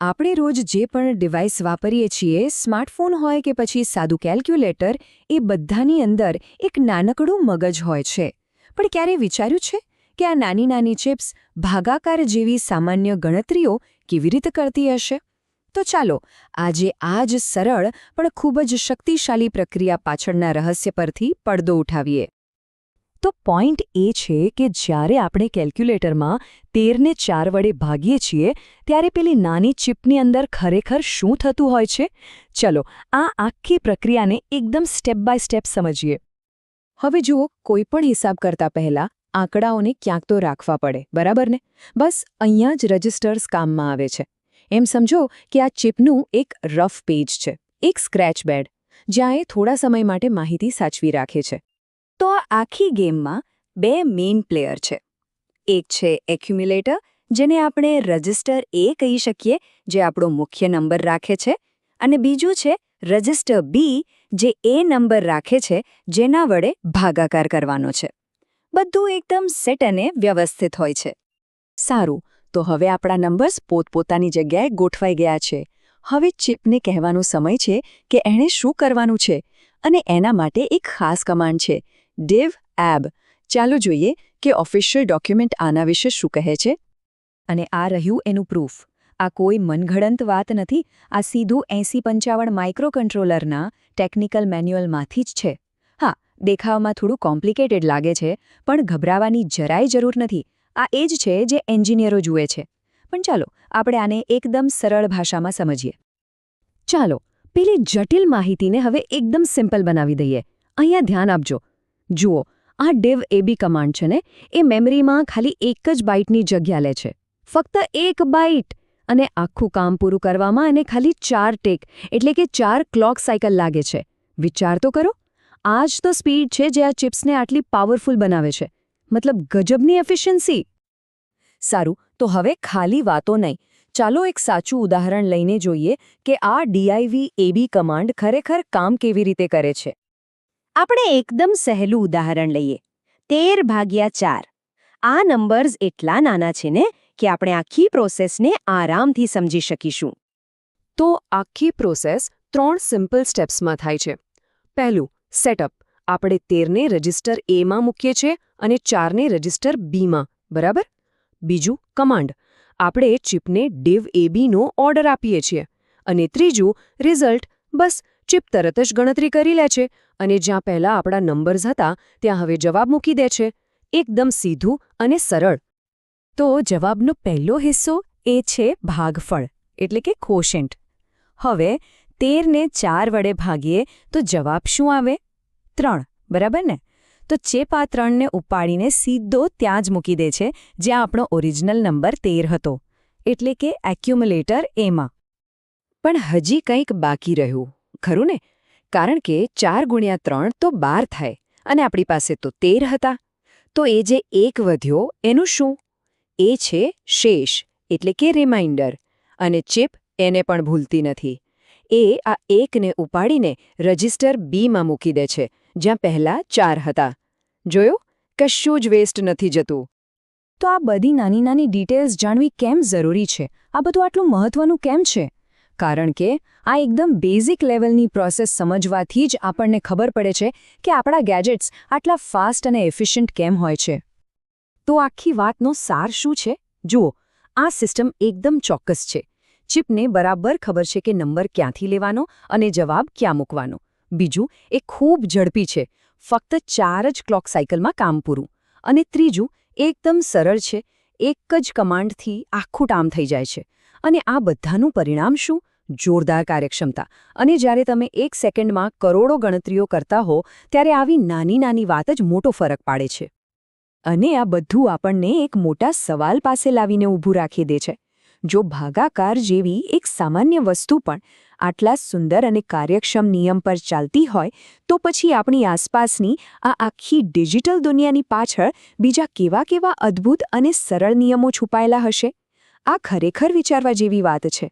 આપણે રોજ જે પણ ડિવાઇસ વાપરીએ છીએ, સ્માર્ટફોન હોય કે પછી સાદું કેલ્ક્યુલેટર, એ બધાની અંદર એક નાનકડું મગજ હોય છે. પણ ક્યારે વિચાર્યું છે કે આ નાની નાની ચિપ્સ ભાગાકાર જેવી સામાન્ય ગણતરીઓ કેવી રીતે કરતી હશે? તો ચાલો આજે આ જ સરળ પણ ખૂબ જ શક્તિશાળી પ્રક્રિયા પાછળના રહસ્ય પરથી પડદો ઉઠાવીએ. તો પોઈન્ટ એ છે કે જ્યારે આપણે કેલ્ક્યુલેટરમાં 13ને 4 વડે ભાગીએ છીએ ત્યારે પેલી નાની ચિપની અંદર ખરેખર શું થતું હોય છે? ચલો આ આખી પ્રક્રિયાને એકદમ સ્ટેપ બાય સ્ટેપ સમજીએ. હવે જુઓ, કોઈપણ હિસાબ કરતા પહેલા આંકડાઓને ક્યાંક તો રાખવા પડે, બરાબર ને? બસ અહીંયા જ રજિસ્ટર્સ કામમાં આવે છે. એમ સમજો કે આ ચિપનું એક રફ પેજ છે, એક સ્ક્રેચ બેડ, જ્યાં એ થોડા સમય માટે માહિતી સાચવી રાખે છે. તો આ આખી ગેમમાં બે મેઇન પ્લેયર છે. એક છે એક્યુમ્યુલેટર, જેને આપણે રજિસ્ટર એ કહી શકીએ, જે આપણો મુખ્ય નંબર રાખે છે, અને બીજું છે રજિસ્ટર બી, જે એ નંબર રાખે છે જેના વડે ભાગાકાર કરવાનો છે. બધું એકદમ સેટ અને વ્યવસ્થિત હોય છે. સારું, તો હવે આપણા નંબર્સ પોતપોતાની જગ્યાએ ગોઠવાઈ ગયા છે. હવે ચિપને કહેવાનો સમય છે કે એણે શું કરવાનું છે, અને એના માટે એક ખાસ કમાન્ડ છે, div ab. ચાલો જોઈએ કે ઓફિશિયલ ડોક્યુમેન્ટ આના વિશે શું કહે છે. અને આ રહ્યું એનું પ્રૂફ. આ કોઈ મનઘડંત વાત નથી. આ સીધું 8055 માઇક્રોકન્ટ્રોલરના ટેકનિકલ મેન્યુઅલમાંથી જ છે. હા, દેખાવમાં થોડું કોમ્પ્લિકેટેડ લાગે છે, પણ ગભરાવાની જરાય જરૂર નથી. આ એ જ છે જે એન્જિનિયરો જુએ છે. પણ ચાલો આપણે આને એકદમ સરળ ભાષામાં સમજીએ. ચાલો પેલી જટિલ માહિતીને હવે એકદમ સિમ્પલ બનાવી દઈએ. અહીંયા ધ્યાન આપજો. જુઓ, આ div ab કમાન્ડ છે ને, એ મેમરીમાં ખાલી એક જ બાઇટની જગ્યા લે છે. ફક્ત 1 બાઇટ! અને આખું કામ પૂરું કરવામાં એને ખાલી 4 ટેક, એટલે કે 4 ક્લોક સાયકલ લાગે છે. વિચાર તો કરો! આ જ તો સ્પીડ છે જે આ ચિપ્સને આટલી પાવરફુલ બનાવે છે. મતલબ ગજબની એફિશિયન્સી! સારું, તો હવે ખાલી વાતો નહીં. ચાલો એક સાચું ઉદાહરણ લઈને જોઈએ કે આ div ab કમાન્ડ ખરેખર કામ કેવી રીતે કરે છે. આપણે એકદમ સહેલું ઉદાહરણ લઈએ. 13/4. આ નંબર્સ એટલા નાના છે ને કે આપણે આખી પ્રોસેસને આરામથી સમજી શકીશું. તો આખી પ્રોસેસ 3 સિમ્પલ સ્ટેપ્સમાં થાય છે. પહેલું, સેટઅપ. આપણે 13ને રજિસ્ટર એમાં મૂકીએ છીએ અને 4ને રજિસ્ટર બીમાં, બરાબર? બીજું, કમાન્ડ. આપણે ચિપને div abનો ઓર્ડર આપીએ છીએ. અને ત્રીજું, રિઝલ્ટ. બસ ચિપ તરત જ ગણતરી કરી લે છે અને જ્યાં પહેલાં આપણા નંબર્સ હતા ત્યાં હવે જવાબ મૂકી દે છે. એકદમ સીધું અને સરળ. તો જવાબનો પહેલો હિસ્સો એ છે ભાગફળ, એટલે કે ક્વોશન્ટ. હવે 13ને 4 વડે ભાગીએ તો જવાબ શું આવે? 3, બરાબર ને? તો ચિપ આ 3ને ઉપાડીને સીધો ત્યાં જ મૂકી દે છે જ્યાં આપણો ઓરિજિનલ નંબર 13 હતો, એટલે કે એક્યુમ્યુલેટર એમાં. પણ હજી કંઈક બાકી રહ્યું, ખરું ને? કારણ કે 4 ગુણ્યા 3 તો 12 થાય અને આપણી પાસે તો 13 હતા. તો એ જે 1 વધ્યો એનું શું? એ છે શેષ, એટલે કે રિમાઇન્ડર. અને ચિપ એને પણ ભૂલતી નથી. એ આ 1ને ઉપાડીને રજિસ્ટર બીમાં મૂકી દે છે જ્યાં પહેલાં 4 હતા. જોયું? કશું જ વેસ્ટ નથી જતું. તો આ બધી નાની નાની ડિટેલ્સ જાણવી કેમ જરૂરી છે? આ બધું આટલું મહત્વનું કેમ છે? કારણ કે આ એકદમ બેઝિક લેવલની પ્રોસેસ સમજવાથી જ આપણને ખબર પડે છે કે આપણા ગેજેટ્સ આટલા ફાસ્ટ અને એફિશિયન્ટ કેમ હોય છે. તો આખી વાતનો સાર શું છે? જુઓ, આ સિસ્ટમ એકદમ ચોક્કસ છે. ચિપને બરાબર ખબર છે કે નંબર ક્યાંથી લેવાનો અને જવાબ ક્યાં મૂકવાનો. બીજું, એ ખૂબ ઝડપી છે. ફક્ત 4 જ ક્લોક સાયકલમાં કામ પૂરું. અને ત્રીજું, એકદમ સરળ છે. એક જ કમાન્ડથી આખું કામ થઈ જાય છે. અને આ બધાનું પરિણામ શું? જોરદાર કાર્યક્ષમતા. અને જ્યારે તમે 1 સેકન્ડમાં કરોડો ગણતરીઓ કરતા હો ત્યારે આવી નાની નાની વાત જ મોટો ફરક પાડે છે. અને આ બધું આપણને એક મોટા સવાલ પાસે લાવીને ઊભું રાખી દે છે. જો ભાગાકાર જેવી એક સામાન્ય વસ્તુ પણ આટલા સુંદર અને કાર્યક્ષમ નિયમ પર ચાલતી હોય તો પછી આપણી આસપાસની આ આખી ડિજિટલ દુનિયાની પાછળ બીજા કેવા કેવા અદ્ભુત અને સરળ નિયમો છુપાયેલા હશે? આ ખરેખર વિચારવા જેવી વાત છે.